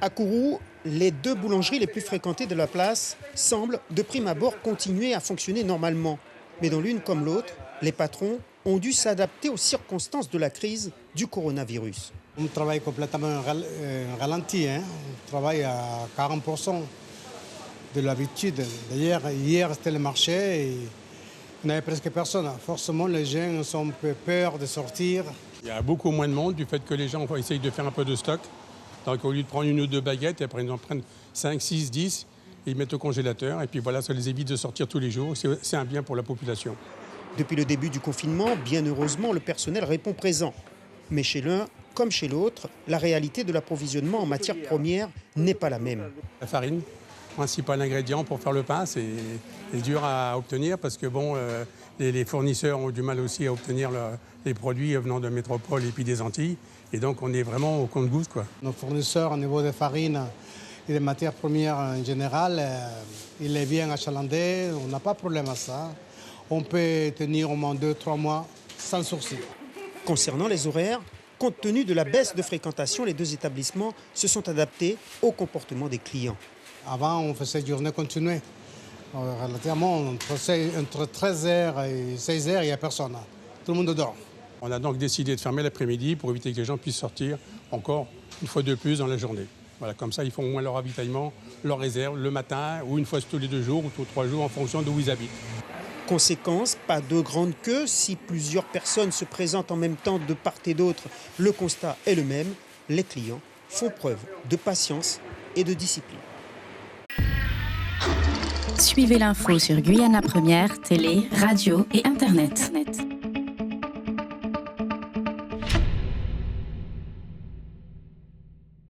À Kourou, les deux boulangeries les plus fréquentées de la place semblent, de prime abord, continuer à fonctionner normalement. Mais dans l'une comme l'autre, les patrons ont dû s'adapter aux circonstances de la crise du coronavirus. On travaille complètement ralenti, hein. On travaille à 40% de l'habitude. D'ailleurs, hier, c'était le marché et il n'y avait presque personne. Forcément, les gens ont un peu peur de sortir. Il y a beaucoup moins de monde du fait que les gens essayent de faire un peu de stock. Donc au lieu de prendre une ou deux baguettes, après ils en prennent 5, 6, 10, et ils mettent au congélateur. Et puis voilà, ça les évite de sortir tous les jours. C'est un bien pour la population. Depuis le début du confinement, bien heureusement, le personnel répond présent. Mais chez l'un, comme chez l'autre, la réalité de l'approvisionnement en matières premières n'est pas la même. La farine, principal ingrédient pour faire le pain, c'est dur à obtenir parce que les fournisseurs ont du mal aussi à obtenir les produits venant de métropole et puis des Antilles. Et donc on est vraiment au compte-gouttes, quoi. Nos fournisseurs au niveau des farines et des matières premières en général, il est bien achalandé, on n'a pas de problème à ça. On peut tenir au moins 2-3 mois sans souci. Concernant les horaires, compte tenu de la baisse de fréquentation, les deux établissements se sont adaptés au comportement des clients. Avant, on faisait journée continue. Relativement, entre 13h et 16h, il n'y a personne. Tout le monde dort. On a donc décidé de fermer l'après-midi pour éviter que les gens puissent sortir encore une fois de plus dans la journée. Voilà, comme ça, ils font au moins leur ravitaillement, leur réserve le matin ou une fois tous les 2 jours ou tous 3 jours en fonction d'où ils habitent. Conséquence, pas de grande queue. Si plusieurs personnes se présentent en même temps de part et d'autre, le constat est le même. Les clients font preuve de patience et de discipline. Suivez l'info sur Guyana Première, télé, radio et Internet.